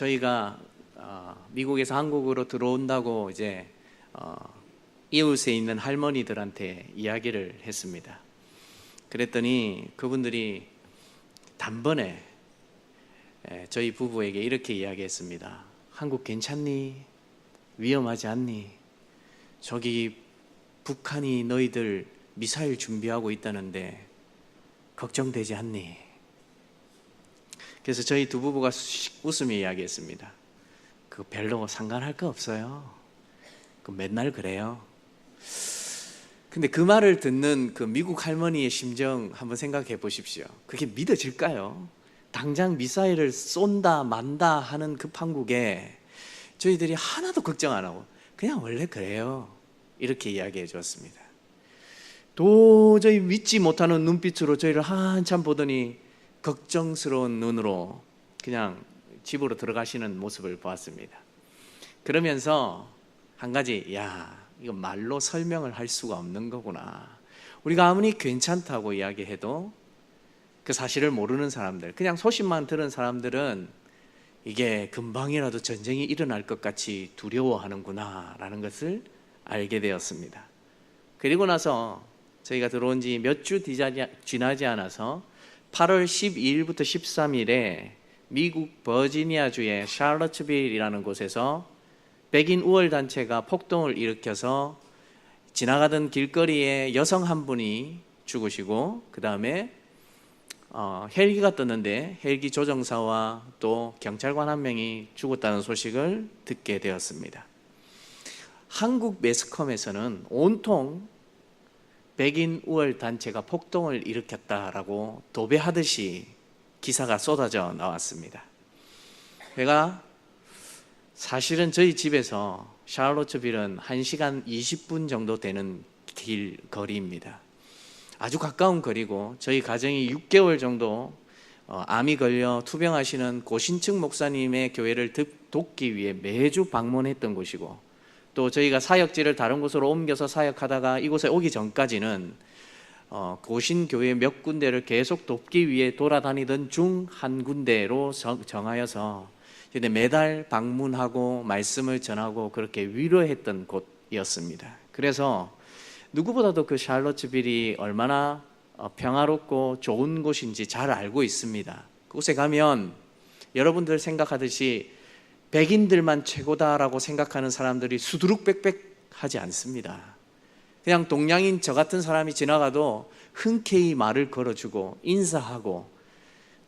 저희가 미국에서 한국으로 들어온다고 이제 이웃에 있는 할머니들한테 이야기를 했습니다. 그랬더니 그분들이 단번에 저희 부부에게 이렇게 이야기했습니다. 한국 괜찮니? 위험하지 않니? 저기 북한이 너희들 미사일 준비하고 있다는데 걱정되지 않니? 그래서 저희 두 부부가 웃으며 이야기했습니다. 그 별로 상관할 거 없어요. 그 맨날 그래요. 근데 그 말을 듣는 그 미국 할머니의 심정 한번 생각해 보십시오. 그게 믿어질까요? 당장 미사일을 쏜다 만다 하는 그 판국에 저희들이 하나도 걱정 안 하고 그냥 원래 그래요, 이렇게 이야기해 주었습니다. 도저히 믿지 못하는 눈빛으로 저희를 한참 보더니 걱정스러운 눈으로 그냥 집으로 들어가시는 모습을 보았습니다. 그러면서 한 가지, 이거 말로 설명을 할 수가 없는 거구나. 우리가 아무리 괜찮다고 이야기해도 그 사실을 모르는 사람들, 그냥 소식만 들은 사람들은 이게 금방이라도 전쟁이 일어날 것 같이 두려워하는구나 라는 것을 알게 되었습니다. 그리고 나서 저희가 들어온 지 몇 주 지나지 않아서 8월 12일부터 13일에 미국 버지니아주의 샬럿츠빌이라는 곳에서 백인 우월 단체가 폭동을 일으켜서 지나가던 길거리에 여성 한 분이 죽으시고, 그 다음에 헬기가 떴는데 헬기 조종사와 또 경찰관 한 명이 죽었다는 소식을 듣게 되었습니다. 한국 매스컴에서는 온통 백인 우월 단체가 폭동을 일으켰다라고 도배하듯이 기사가 쏟아져 나왔습니다. 제가 사실은 저희 집에서 샬롯츠빌은 1시간 20분 정도 되는 거리입니다. 아주 가까운 거리고 저희 가정이 6개월 정도 암이 걸려 투병하시는 고신층 목사님의 교회를 돕기 위해 매주 방문했던 곳이고, 또 저희가 사역지를 다른 곳으로 옮겨서 사역하다가 이곳에 오기 전까지는 고신교회 몇 군데를 계속 돕기 위해 돌아다니던 중 한 군데로 정하여서 매달 방문하고 말씀을 전하고 그렇게 위로했던 곳이었습니다. 그래서 누구보다도 그 샬롯츠빌이 얼마나 평화롭고 좋은 곳인지 잘 알고 있습니다. 그곳에 가면 여러분들 생각하듯이 백인들만 최고다라고 생각하는 사람들이 수두룩빽빽 하지 않습니다. 그냥 동양인 저 같은 사람이 지나가도 흔쾌히 말을 걸어주고 인사하고,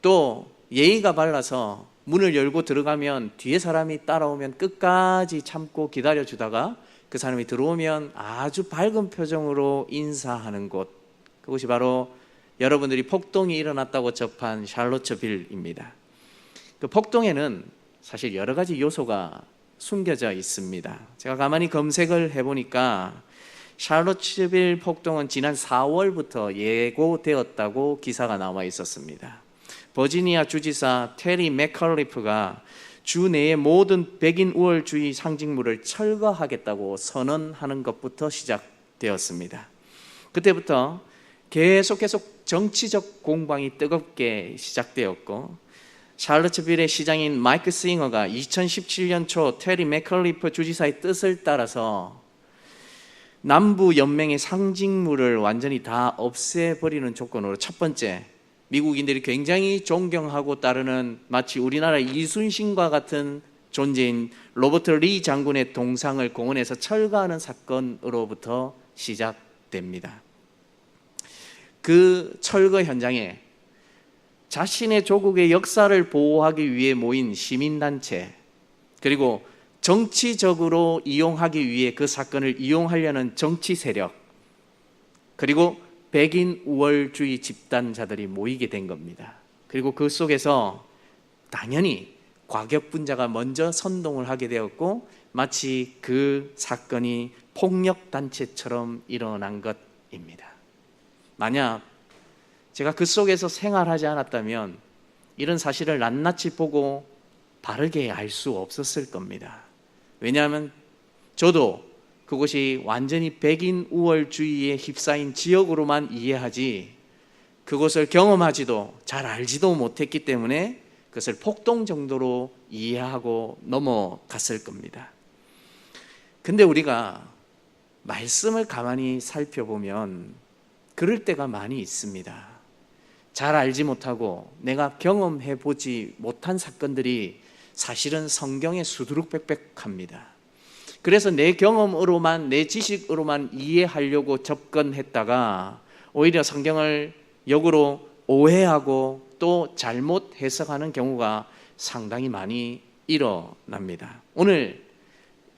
또 예의가 발라서 문을 열고 들어가면 뒤에 사람이 따라오면 끝까지 참고 기다려주다가 그 사람이 들어오면 아주 밝은 표정으로 인사하는 곳, 그것이 바로 여러분들이 폭동이 일어났다고 접한 샬롯츠빌입니다. 그 폭동에는 사실 여러 가지 요소가 숨겨져 있습니다. 제가 가만히 검색을 해보니까 샬롯츠빌 폭동은 지난 4월부터 예고되었다고 기사가 나와 있었습니다. 버지니아 주지사 테리 맥컬리프가 주 내의 모든 백인 우월주의 상징물을 철거하겠다고 선언하는 것부터 시작되었습니다. 그때부터 계속 정치적 공방이 뜨겁게 시작되었고, 샬롯츠빌의 시장인 마이크 싱어가 2017년 초 테리 맥컬리프 주지사의 뜻을 따라서 남부 연맹의 상징물을 완전히 다 없애버리는 조건으로, 첫 번째, 미국인들이 굉장히 존경하고 따르는 마치 우리나라 이순신과 같은 존재인 로버트 리 장군의 동상을 공원에서 철거하는 사건으로부터 시작됩니다. 그 철거 현장에 자신의 조국의 역사를 보호하기 위해 모인 시민단체, 그리고 정치적으로 이용하기 위해 그 사건을 이용하려는 정치 세력, 그리고 백인 우월주의 집단자들이 모이게 된 겁니다. 그리고 그 속에서 당연히 과격분자가 먼저 선동을 하게 되었고, 마치 그 사건이 폭력단체처럼 일어난 것입니다. 만약 제가 그 속에서 생활하지 않았다면 이런 사실을 낱낱이 보고 바르게 알 수 없었을 겁니다. 왜냐하면 저도 그곳이 완전히 백인 우월주의에 휩싸인 지역으로만 이해하지 그곳을 경험하지도 잘 알지도 못했기 때문에 그것을 폭동 정도로 이해하고 넘어갔을 겁니다. 근데 우리가 말씀을 가만히 살펴보면 그럴 때가 많이 있습니다. 잘 알지 못하고 내가 경험해 보지 못한 사건들이 사실은 성경에 수두룩빽빽합니다. 그래서 내 경험으로만, 내 지식으로만 이해하려고 접근했다가 오히려 성경을 역으로 오해하고 또 잘못 해석하는 경우가 상당히 많이 일어납니다. 오늘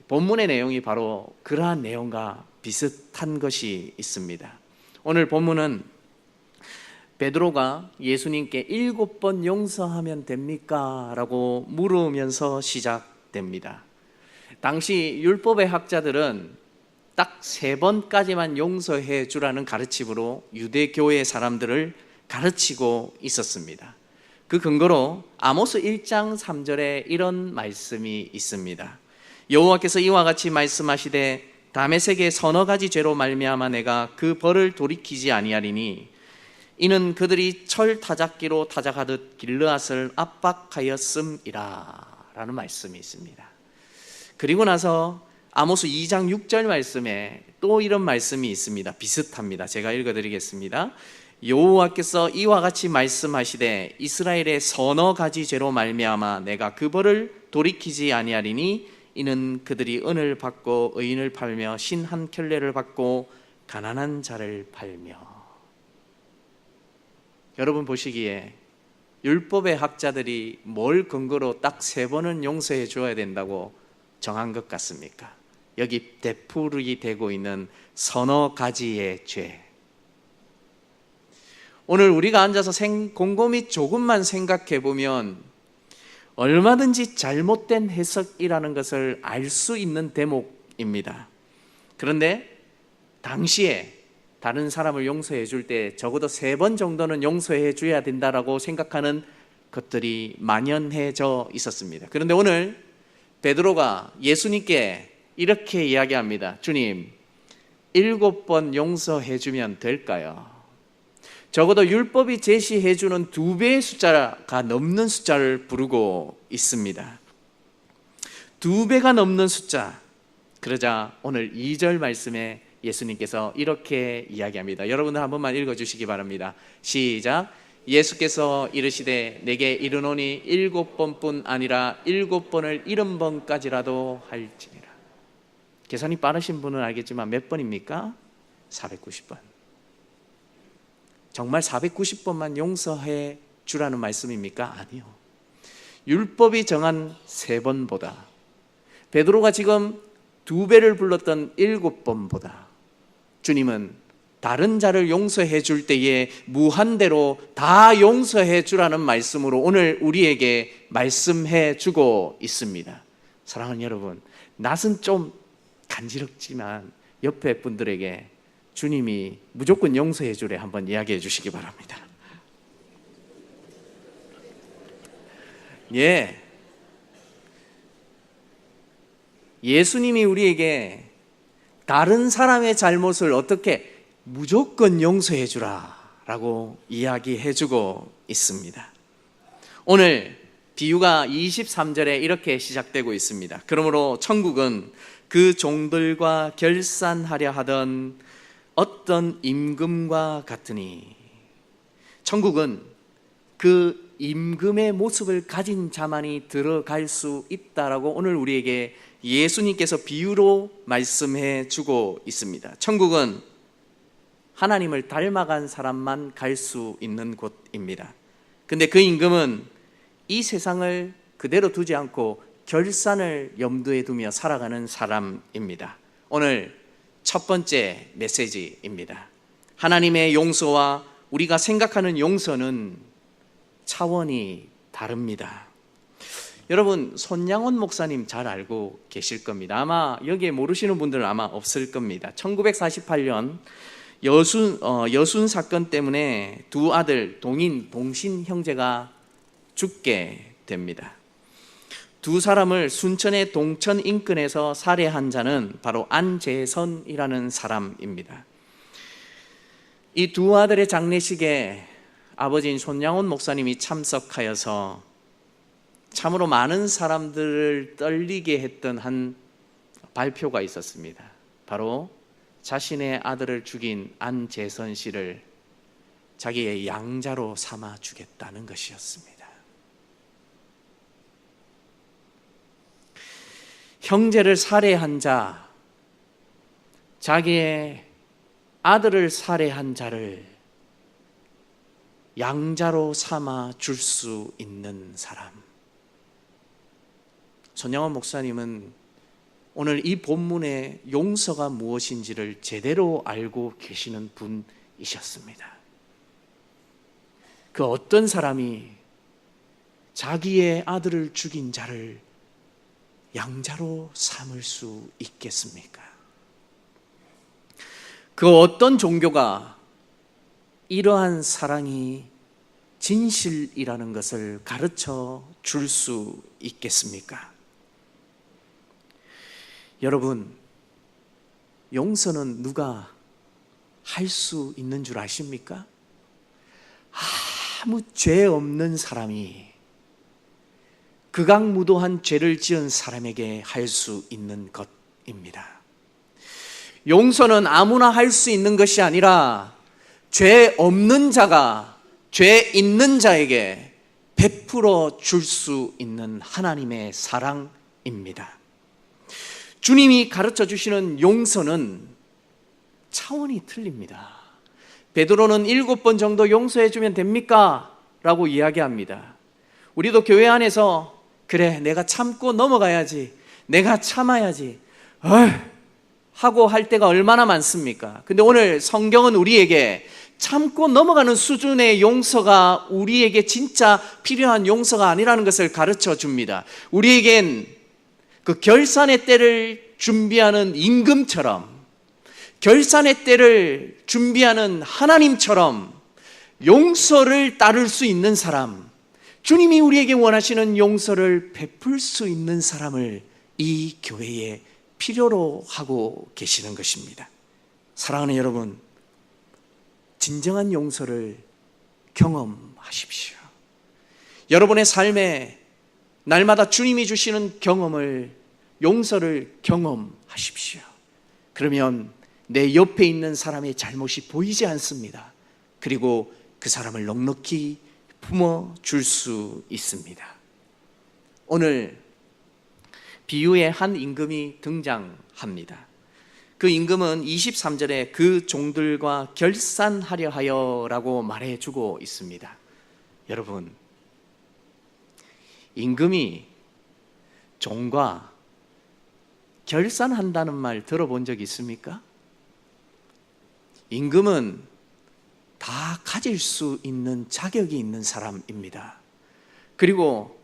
본문의 내용이 바로 그러한 내용과 비슷한 것이 있습니다. 오늘 본문은 베드로가 예수님께 7번 용서하면 됩니까? 라고 물으면서 시작됩니다. 당시 율법의 학자들은 딱 3번까지만 용서해 주라는 가르침으로 유대교의 사람들을 가르치고 있었습니다. 그 근거로 아모스 1장 3절에 이런 말씀이 있습니다. 여호와께서 이와 같이 말씀하시되 다메섹의 서너 가지 죄로 말미암아 내가 그 벌을 돌이키지 아니하리니 이는 그들이 철 타작기로 타작하듯 길르앗을 압박하였음이라 라는 말씀이 있습니다. 그리고 나서 아모스 2장 6절 말씀에 또 이런 말씀이 있습니다. 비슷합니다. 제가 읽어드리겠습니다. 여호와께서 이와 같이 말씀하시되 이스라엘의 서너 가지 죄로 말미암아 내가 그 벌을 돌이키지 아니하리니 이는 그들이 은을 받고 의인을 팔며 신 한 켤레를 받고 가난한 자를 팔며. 여러분 보시기에 율법의 학자들이 뭘 근거로 딱 3번은 용서해 줘야 된다고 정한 것 같습니까? 여기 되풀이 되고 있는 서너 가지의 죄. 오늘 우리가 앉아서 곰곰이 조금만 생각해 보면 얼마든지 잘못된 해석이라는 것을 알 수 있는 대목입니다. 그런데 당시에 다른 사람을 용서해 줄 때 적어도 3번 정도는 용서해 줘야 된다라고 생각하는 것들이 만연해져 있었습니다. 그런데 오늘 베드로가 예수님께 이렇게 이야기합니다. 주님, 7번 용서해 주면 될까요? 적어도 율법이 제시해 주는 2배의 숫자가 넘는 숫자를 부르고 있습니다. 2배가 넘는 숫자. 그러자 오늘 2절 말씀에 예수님께서 이렇게 이야기합니다. 여러분들 한 번만 읽어주시기 바랍니다. 시작. 예수께서 이르시되 내게 이르노니 7번뿐 아니라 7번을 70번까지라도 할지니라. 계산이 빠르신 분은 알겠지만 몇 번입니까? 490번. 정말 490번만 용서해 주라는 말씀입니까? 아니요. 율법이 정한 3번보다 베드로가 지금 2배를 불렀던 7번보다 주님은 다른 자를 용서해 줄 때에 무한대로 다 용서해 주라는 말씀으로 오늘 우리에게 말씀해 주고 있습니다. 사랑하는 여러분, 낯은 좀 간지럽지만 옆에 분들에게 주님이 무조건 용서해 주래 한번 이야기해 주시기 바랍니다. 예. 예수님이 우리에게 다른 사람의 잘못을 어떻게 무조건 용서해 주라 라고 이야기해 주고 있습니다. 오늘 비유가 23절에 이렇게 시작되고 있습니다. 그러므로 천국은 그 종들과 결산하려 하던 어떤 임금과 같으니, 천국은 그 임금의 모습을 가진 자만이 들어갈 수 있다라고 오늘 우리에게 예수님께서 비유로 말씀해 주고 있습니다. 천국은 하나님을 닮아간 사람만 갈 수 있는 곳입니다. 근데 그 임금은 이 세상을 그대로 두지 않고 결산을 염두에 두며 살아가는 사람입니다. 오늘 첫 번째 메시지입니다. 하나님의 용서와 우리가 생각하는 용서는 차원이 다릅니다. 여러분, 손양원 목사님 잘 알고 계실 겁니다. 아마 여기에 모르시는 분들은 아마 없을 겁니다. 1948년 여순 사건 때문에 2 아들 동신 형제가 죽게 됩니다. 2 사람을 순천의 동천 인근에서 살해한 자는 바로 안재선이라는 사람입니다. 이 2 아들의 장례식에 아버지인 손양원 목사님이 참석하여서 참으로 많은 사람들을 떨리게 했던 한 발표가 있었습니다. 바로 자신의 아들을 죽인 안재선 씨를 자기의 양자로 삼아 주겠다는 것이었습니다. 형제를 살해한 자, 자기의 아들을 살해한 자를 양자로 삼아 줄 수 있는 사람. 손양원 목사님은 오늘 이 본문의 용서가 무엇인지를 제대로 알고 계시는 분이셨습니다. 그 어떤 사람이 자기의 아들을 죽인 자를 양자로 삼을 수 있겠습니까? 그 어떤 종교가 이러한 사랑이 진실이라는 것을 가르쳐 줄 수 있겠습니까? 여러분, 용서는 누가 할 수 있는 줄 아십니까? 아무 죄 없는 사람이 극악무도한 죄를 지은 사람에게 할 수 있는 것입니다. 용서는 아무나 할 수 있는 것이 아니라 죄 없는 자가 죄 있는 자에게 베풀어 줄 수 있는 하나님의 사랑입니다. 주님이 가르쳐 주시는 용서는 차원이 틀립니다. 베드로는 7번 정도 용서해 주면 됩니까? 라고 이야기합니다. 우리도 교회 안에서 그래, 내가 참고 넘어가야지, 내가 참아야지 하고 할 때가 얼마나 많습니까? 근데 오늘 성경은 우리에게 참고 넘어가는 수준의 용서가 우리에게 진짜 필요한 용서가 아니라는 것을 가르쳐 줍니다. 우리에겐 그 결산의 때를 준비하는 임금처럼, 결산의 때를 준비하는 하나님처럼 용서를 따를 수 있는 사람, 주님이 우리에게 원하시는 용서를 베풀 수 있는 사람을 이 교회에 필요로 하고 계시는 것입니다. 사랑하는 여러분, 진정한 용서를 경험하십시오. 여러분의 삶에 날마다 주님이 주시는 경험을, 용서를 경험하십시오. 그러면 내 옆에 있는 사람의 잘못이 보이지 않습니다. 그리고 그 사람을 넉넉히 품어줄 수 있습니다. 오늘 비유의 한 임금이 등장합니다. 그 임금은 23절에 그 종들과 결산하려 하여 라고 말해주고 있습니다. 여러분, 임금이 종과 결산한다는 말 들어본 적 있습니까? 임금은 다 가질 수 있는 자격이 있는 사람입니다. 그리고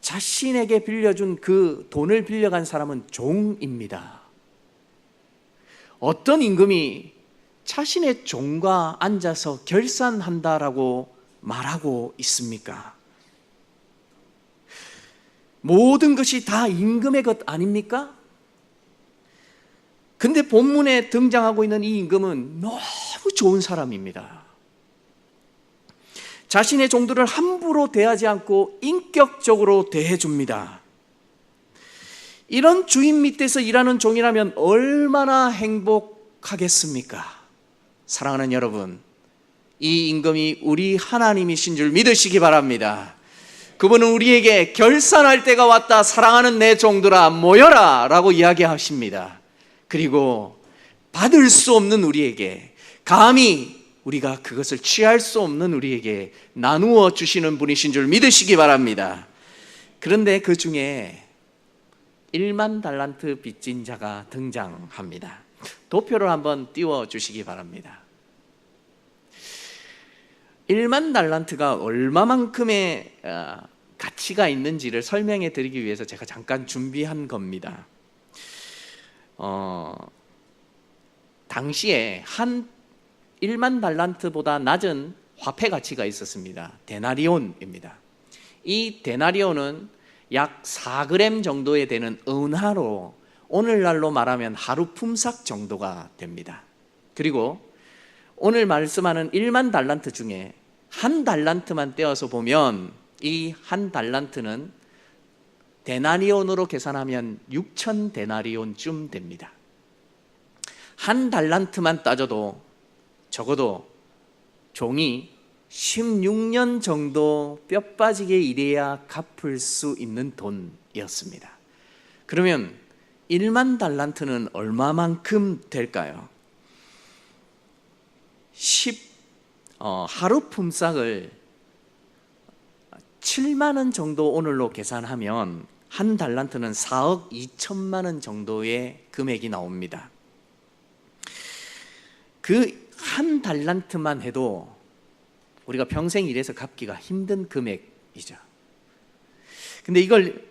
자신에게 빌려준 그 돈을 빌려간 사람은 종입니다. 어떤 임금이 자신의 종과 앉아서 결산한다라고 말하고 있습니까? 모든 것이 다 임금의 것 아닙니까? 근데 본문에 등장하고 있는 이 임금은 너무 좋은 사람입니다. 자신의 종들을 함부로 대하지 않고 인격적으로 대해줍니다. 이런 주인 밑에서 일하는 종이라면 얼마나 행복하겠습니까? 사랑하는 여러분, 이 임금이 우리 하나님이신 줄 믿으시기 바랍니다. 그분은 우리에게 결산할 때가 왔다, 사랑하는 내 종들아 모여라 라고 이야기하십니다. 그리고 받을 수 없는 우리에게, 감히 우리가 그것을 취할 수 없는 우리에게 나누어 주시는 분이신 줄 믿으시기 바랍니다. 그런데 그 중에 1만 달란트 빚진 자가 등장합니다. 도표를 한번 띄워 주시기 바랍니다. 1만 달란트가 얼마만큼의 가치가 있는지를 설명해 드리기 위해서 제가 잠깐 준비한 겁니다. 당시에 한 1만 달란트보다 낮은 화폐 가치가 있었습니다. 데나리온입니다. 이 데나리온은 약 4g 정도에 되는 은하로 오늘날로 말하면 하루 품삯 정도가 됩니다. 그리고 오늘 말씀하는 1만 달란트 중에 한 달란트만 떼어서 보면 이 한 달란트는 데나리온으로 계산하면 6천 데나리온쯤 됩니다. 한 달란트만 따져도 적어도 종이 16년 정도 뼈 빠지게 일해야 갚을 수 있는 돈이었습니다. 그러면 1만 달란트는 얼마만큼 될까요? 하루 품삯을 7만 원 정도 오늘로 계산하면 한 달란트는 4억 2천만 원 정도의 금액이 나옵니다. 그 한 달란트만 해도 우리가 평생 일해서 갚기가 힘든 금액이죠. 근데 이걸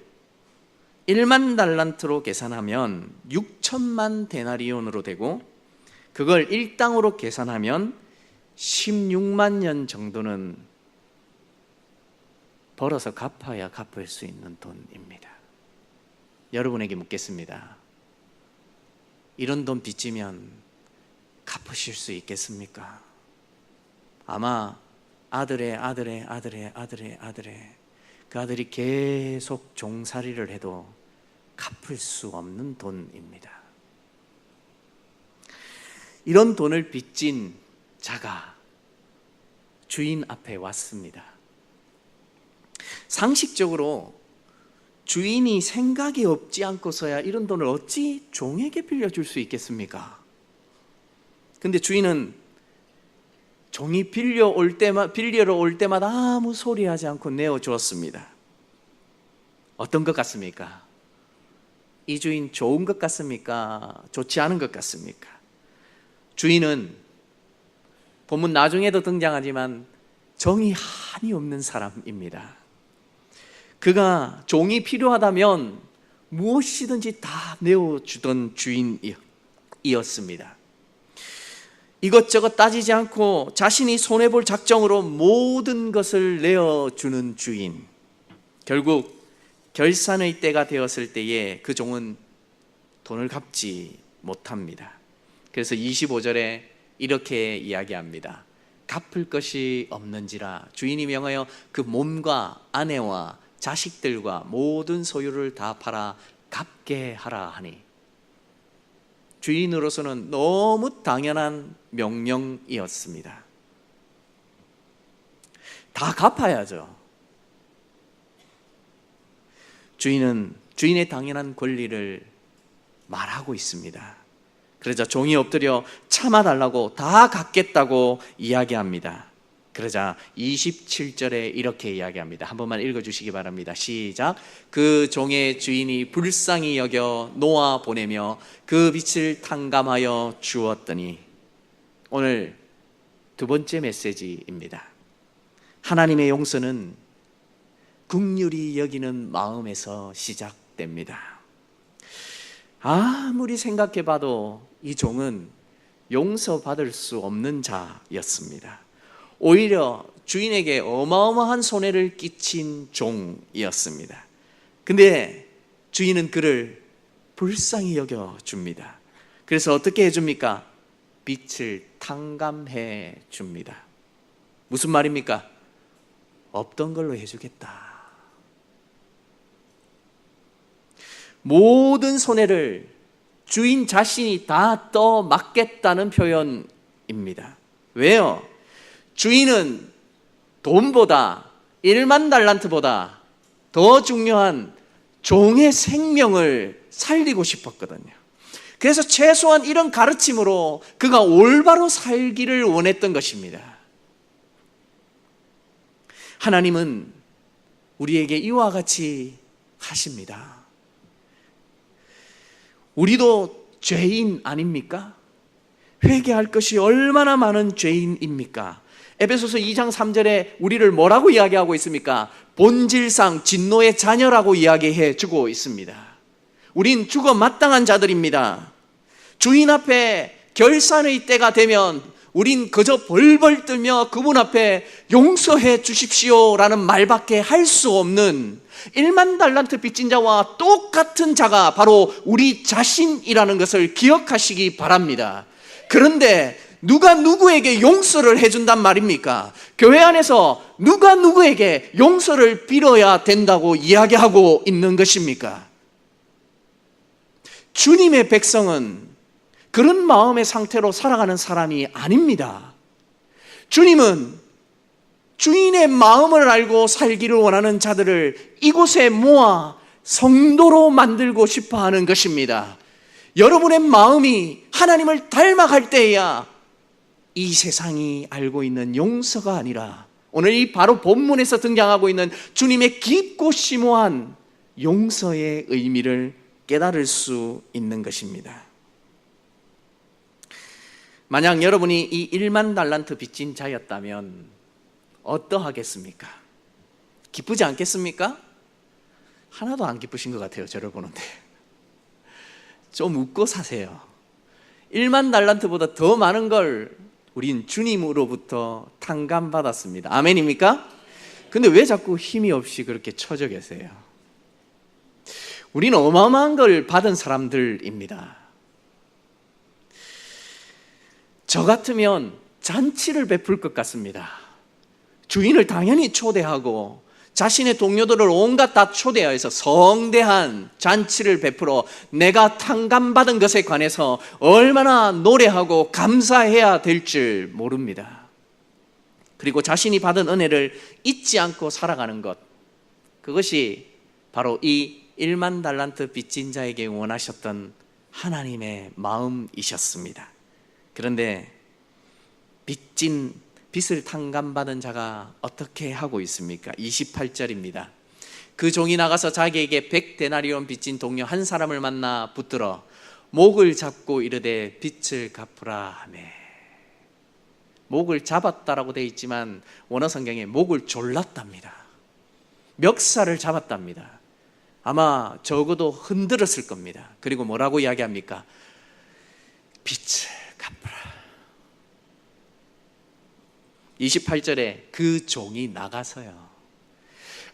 1만 달란트로 계산하면 6천만 데나리온으로 되고, 그걸 일당으로 계산하면 16만 년 정도는 벌어서 갚아야 갚을 수 있는 돈입니다. 여러분에게 묻겠습니다. 이런 돈 빚지면 갚으실 수 있겠습니까? 아마 아들의 그 아들이 계속 종살이를 해도 갚을 수 없는 돈입니다. 이런 돈을 빚진 자가 주인 앞에 왔습니다. 상식적으로 주인이 생각이 없지 않고서야 이런 돈을 어찌 종에게 빌려줄 수 있겠습니까? 근데 주인은 종이 빌려러 올 때마다 아무 소리 하지 않고 내어주었습니다. 어떤 것 같습니까? 이 주인 좋은 것 같습니까? 좋지 않은 것 같습니까? 주인은 본문 나중에도 등장하지만 정이 한이 없는 사람입니다. 그가 종이 필요하다면 무엇이든지 다 내어주던 주인이었습니다. 이것저것 따지지 않고 자신이 손해볼 작정으로 모든 것을 내어주는 주인. 결국 결산의 때가 되었을 때에 그 종은 돈을 갚지 못합니다. 그래서 25절에 이렇게 이야기합니다. 갚을 것이 없는지라 주인이 명하여 그 몸과 아내와 자식들과 모든 소유를 다 팔아 갚게 하라 하니, 주인으로서는 너무 당연한 명령이었습니다. 다 갚아야죠. 주인은 주인의 당연한 권리를 말하고 있습니다. 그러자 종이 엎드려 참아달라고 다 갚겠다고 이야기합니다. 그러자 27절에 이렇게 이야기합니다. 한 번만 읽어주시기 바랍니다. 시작. 그 종의 주인이 불쌍히 여겨 놓아 보내며 그 빚을 탕감하여 주었더니, 오늘 두 번째 메시지입니다. 하나님의 용서는 긍휼히 여기는 마음에서 시작됩니다. 아무리 생각해봐도 이 종은 용서받을 수 없는 자였습니다. 오히려 주인에게 어마어마한 손해를 끼친 종이었습니다. 근데 주인은 그를 불쌍히 여겨줍니다. 그래서 어떻게 해줍니까? 빚을 탕감해 줍니다. 무슨 말입니까? 없던 걸로 해주겠다. 모든 손해를 주인 자신이 다 떠맡겠다는 표현입니다. 왜요? 주인은 돈보다 1만 달란트보다 더 중요한 종의 생명을 살리고 싶었거든요. 그래서 최소한 이런 가르침으로 그가 올바로 살기를 원했던 것입니다. 하나님은 우리에게 이와 같이 하십니다. 우리도 죄인 아닙니까? 회개할 것이 얼마나 많은 죄인입니까? 에베소서 2장 3절에 우리를 뭐라고 이야기하고 있습니까? 본질상 진노의 자녀라고 이야기해 주고 있습니다. 우린 죽어 마땅한 자들입니다. 주인 앞에 결산의 때가 되면 우린 그저 벌벌 떨며 그분 앞에 용서해 주십시오라는 말밖에 할 수 없는 1만 달란트 빚진 자와 똑같은 자가 바로 우리 자신이라는 것을 기억하시기 바랍니다. 그런데 누가 누구에게 용서를 해준단 말입니까? 교회 안에서 누가 누구에게 용서를 빌어야 된다고 이야기하고 있는 것입니까? 주님의 백성은 그런 마음의 상태로 살아가는 사람이 아닙니다. 주님은 주인의 마음을 알고 살기를 원하는 자들을 이곳에 모아 성도로 만들고 싶어 하는 것입니다. 여러분의 마음이 하나님을 닮아갈 때에야 이 세상이 알고 있는 용서가 아니라 오늘 이 바로 본문에서 등장하고 있는 주님의 깊고 심오한 용서의 의미를 깨달을 수 있는 것입니다. 만약 여러분이 이 1만 달란트 빚진 자였다면 어떠하겠습니까? 기쁘지 않겠습니까? 하나도 안 기쁘신 것 같아요. 저를 보는데 좀 웃고 사세요. 1만 달란트보다 더 많은 걸 우린 주님으로부터 탕감받았습니다. 아멘입니까? 근데 왜 자꾸 힘이 없이 그렇게 처져 계세요? 우리는 어마어마한 걸 받은 사람들입니다. 저 같으면 잔치를 베풀 것 같습니다. 주인을 당연히 초대하고 자신의 동료들을 온갖 다 초대해서 성대한 잔치를 베풀어 내가 탕감받은 것에 관해서 얼마나 노래하고 감사해야 될 줄 모릅니다. 그리고 자신이 받은 은혜를 잊지 않고 살아가는 것, 그것이 바로 이 1만 달란트 빚진 자에게 원하셨던 하나님의 마음이셨습니다. 그런데 빚을 탕감받은 자가 어떻게 하고 있습니까? 28절입니다. 그 종이 나가서 자기에게 100데나리온 빚진 동료 한 사람을 만나 붙들어 목을 잡고 이르되 빚을 갚으라 하매. 목을 잡았다라고 되어 있지만 원어 성경에 목을 졸랐답니다. 멱살을 잡았답니다. 아마 적어도 흔들었을 겁니다. 그리고 뭐라고 이야기합니까? 빚을 갚으라. 28절에 그 종이 나가서요.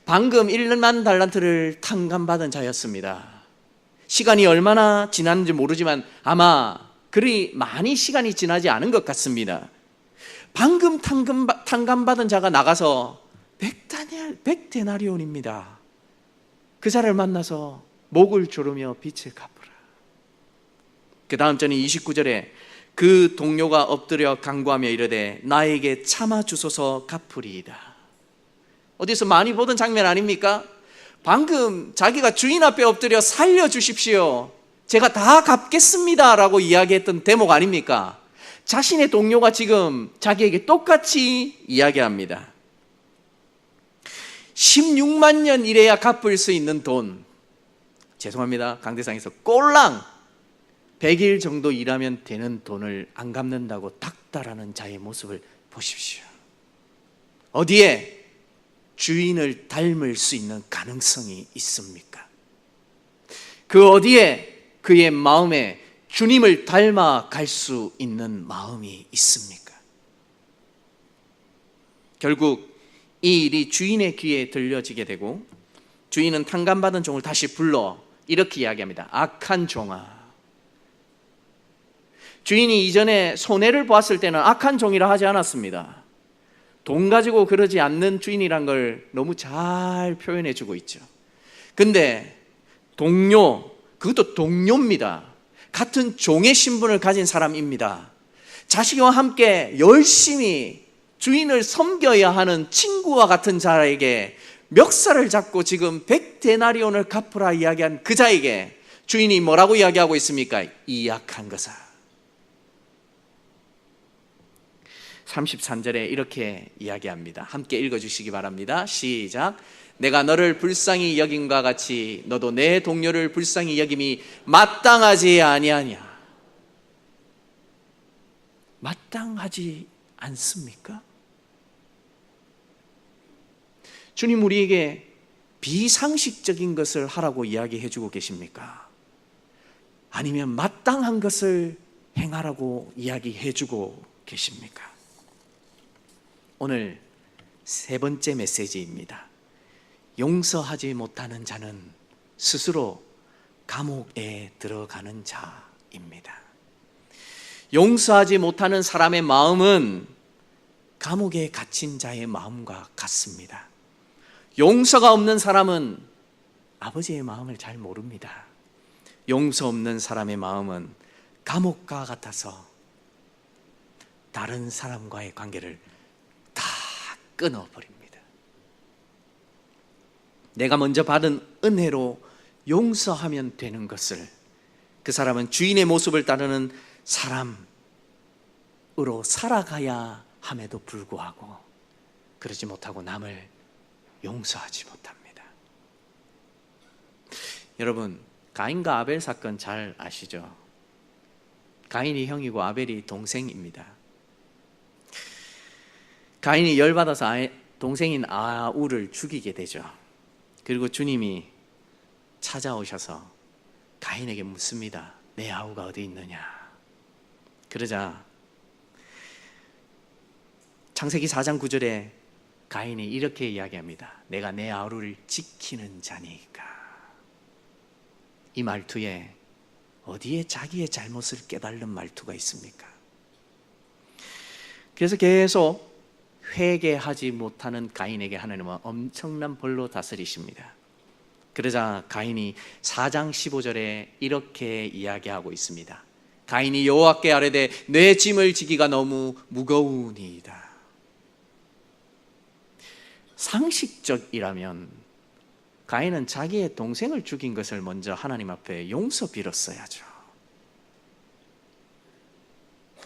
방금 1만 달란트를 탕감받은 자였습니다. 시간이 얼마나 지났는지 모르지만 아마 그리 많이 시간이 지나지 않은 것 같습니다. 방금 탕감받은 자가 나가서 100데나리온입니다. 그 자를 만나서 목을 조르며 빚을 갚으라. 그 다음 절인 29절에 그 동료가 엎드려 간구하며 이르되 나에게 참아 주소서 갚으리이다. 어디서 많이 보던 장면 아닙니까? 방금 자기가 주인 앞에 엎드려 살려주십시오, 제가 다 갚겠습니다 라고 이야기했던 대목 아닙니까? 자신의 동료가 지금 자기에게 똑같이 이야기합니다. 16만 년 일해야 갚을 수 있는 돈, 죄송합니다, 강대상에서 꼴랑 100일 정도 일하면 되는 돈을 안 갚는다고 닥달하는 자의 모습을 보십시오. 어디에 주인을 닮을 수 있는 가능성이 있습니까? 그 어디에 그의 마음에 주님을 닮아갈 수 있는 마음이 있습니까? 결국 이 일이 주인의 귀에 들려지게 되고 주인은 탕감받은 종을 다시 불러 이렇게 이야기합니다. 악한 종아. 주인이 이전에 손해를 보았을 때는 악한 종이라 하지 않았습니다. 돈 가지고 그러지 않는 주인이란 걸 너무 잘 표현해 주고 있죠. 근데 동료, 그것도 동료입니다. 같은 종의 신분을 가진 사람입니다. 자식과 함께 열심히 주인을 섬겨야 하는 친구와 같은 자에게 멱살을 잡고 지금 100데나리온을 갚으라 이야기한 그 자에게 주인이 뭐라고 이야기하고 있습니까? 이 악한 것아. 33절에 이렇게 이야기합니다. 함께 읽어주시기 바랍니다. 시작. 내가 너를 불쌍히 여김과 같이 너도 내 동료를 불쌍히 여김이 마땅하지 아니하냐. 마땅하지 않습니까? 주님 우리에게 비상식적인 것을 하라고 이야기해 주고 계십니까? 아니면 마땅한 것을 행하라고 이야기해 주고 계십니까? 오늘 세 번째 메시지입니다. 용서하지 못하는 자는 스스로 감옥에 들어가는 자입니다. 용서하지 못하는 사람의 마음은 감옥에 갇힌 자의 마음과 같습니다. 용서가 없는 사람은 아버지의 마음을 잘 모릅니다. 용서 없는 사람의 마음은 감옥과 같아서 다른 사람과의 관계를 다 끊어버립니다. 내가 먼저 받은 은혜로 용서하면 되는 것을 그 사람은 주인의 모습을 따르는 사람으로 살아가야 함에도 불구하고 그러지 못하고 남을 용서하지 못합니다. 여러분, 가인과 아벨 사건 잘 아시죠? 가인이 형이고 아벨이 동생입니다. 가인이 열받아서 동생인 아우를 죽이게 되죠. 그리고 주님이 찾아오셔서 가인에게 묻습니다. 내 아우가 어디 있느냐? 그러자 창세기 4장 9절에 가인이 이렇게 이야기합니다. 내가 내 아우를 지키는 자니까. 이 말투에 어디에 자기의 잘못을 깨달는 말투가 있습니까? 그래서 계속 회개하지 못하는 가인에게 하나님은 엄청난 벌로 다스리십니다. 그러자 가인이 4장 15절에 이렇게 이야기하고 있습니다. 가인이 여호와께 아뢰되 내 짐을 지기가 너무 무거우니이다. 상식적이라면 가인은 자기의 동생을 죽인 것을 먼저 하나님 앞에 용서 빌었어야죠.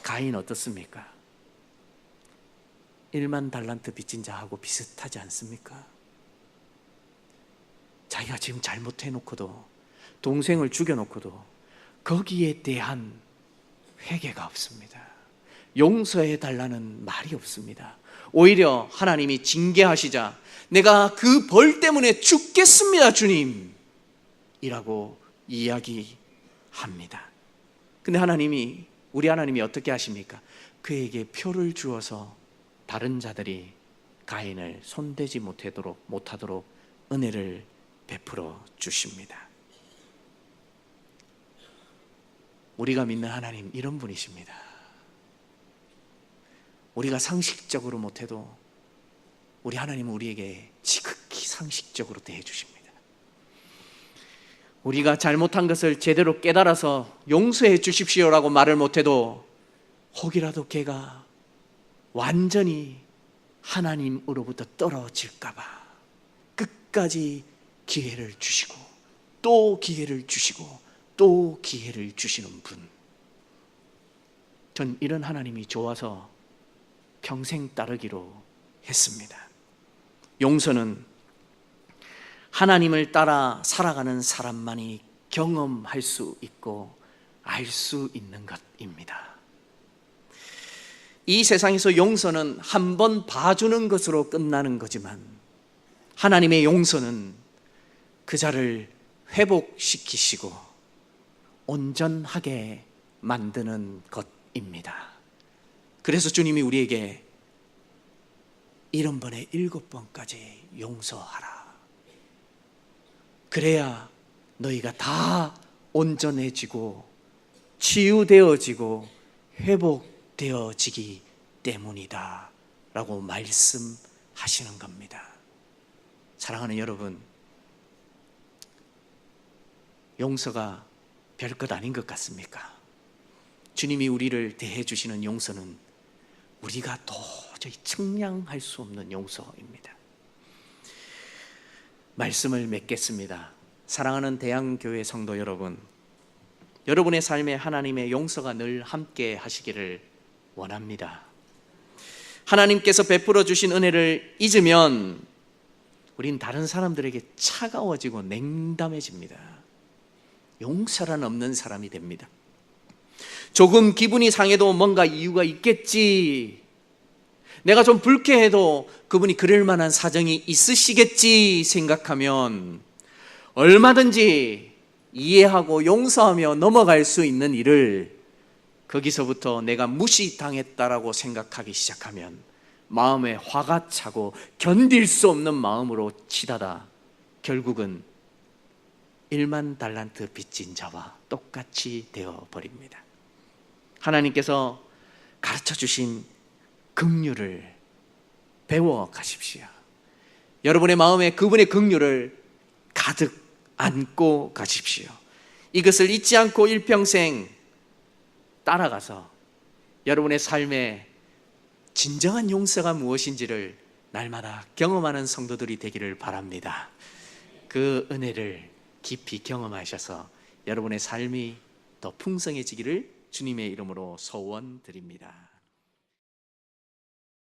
가인 어떻습니까? 1만 달란트 빚진 자하고 비슷하지 않습니까? 자기가 지금 잘못해놓고도 동생을 죽여놓고도 거기에 대한 회개가 없습니다. 용서해달라는 말이 없습니다. 오히려 하나님이 징계하시자 내가 그 벌 때문에 죽겠습니다 주님 이라고 이야기합니다. 근데 우리 하나님이 어떻게 하십니까? 그에게 표를 주어서 다른 자들이 가인을 손대지 못하도록 은혜를 베풀어 주십니다. 우리가 믿는 하나님 이런 분이십니다. 우리가 상식적으로 못해도 우리 하나님은 우리에게 지극히 상식적으로 대해 주십니다. 우리가 잘못한 것을 제대로 깨달아서 용서해 주십시오라고 말을 못해도 혹이라도 걔가 완전히 하나님으로부터 떨어질까 봐 끝까지 기회를 주시고 또 기회를 주시고 또 기회를 주시는 분. 전 이런 하나님이 좋아서 평생 따르기로 했습니다. 용서는 하나님을 따라 살아가는 사람만이 경험할 수 있고 알 수 있는 것입니다. 이 세상에서 용서는 한 번 봐주는 것으로 끝나는 거지만 하나님의 용서는 그 자를 회복시키시고 온전하게 만드는 것입니다. 그래서 주님이 우리에게 70번에 7번까지 용서하라. 그래야 너희가 다 온전해지고 치유되어지고 회복되어지기 때문이다 라고 말씀하시는 겁니다. 사랑하는 여러분, 용서가 별것 아닌 것 같습니까? 주님이 우리를 대해 주시는 용서는 우리가 도저히 측량할 수 없는 용서입니다. 말씀을 맺겠습니다. 사랑하는 대양교회 성도 여러분, 여러분의 삶에 하나님의 용서가 늘 함께 하시기를 원합니다. 하나님께서 베풀어 주신 은혜를 잊으면 우린 다른 사람들에게 차가워지고 냉담해집니다. 용서란 없는 사람이 됩니다. 조금 기분이 상해도 뭔가 이유가 있겠지, 내가 좀 불쾌해도 그분이 그럴 만한 사정이 있으시겠지 생각하면 얼마든지 이해하고 용서하며 넘어갈 수 있는 일을 거기서부터 내가 무시당했다라고 생각하기 시작하면 마음에 화가 차고 견딜 수 없는 마음으로 치닫아 결국은 1만 달란트 빚진 자와 똑같이 되어버립니다. 하나님께서 가르쳐 주신 긍휼을 배워 가십시오. 여러분의 마음에 그분의 긍휼을 가득 안고 가십시오. 이것을 잊지 않고 일평생 따라가서 여러분의 삶에 진정한 용서가 무엇인지를 날마다 경험하는 성도들이 되기를 바랍니다. 그 은혜를 깊이 경험하셔서 여러분의 삶이 더 풍성해지기를 주님의 이름으로 소원드립니다.